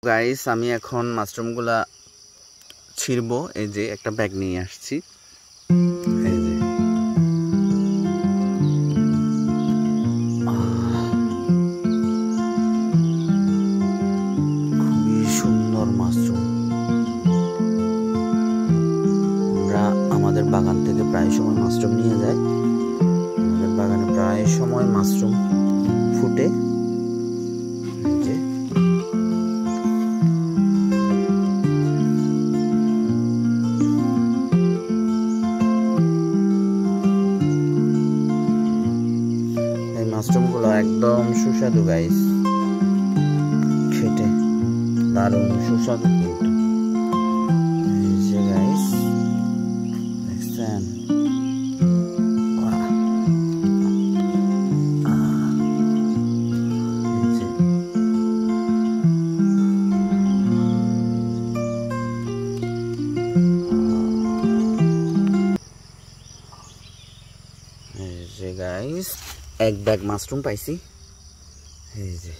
Guys আমি এখন মাশরুমগুলা ছিড়বো। এই যে একটা ব্যাগ নিয়ে আসছি। এই যে খুবই সুন্দর মাশরুম। আমরা আমাদের বাগান থেকে প্রায় সময় মাশরুম নিয়ে যাই। আমাদের বাগানে প্রায় সময় মাশরুম ফুটে। মাশরুমগুলো একদম সুস্বাদু গাইস, খেতে দারুণ সুস্বাদু কিন্তু। এই যে গাইস দেখছেন, এই যে গাইস এক ব্যাগ মাশরুম পাইছি। এই যে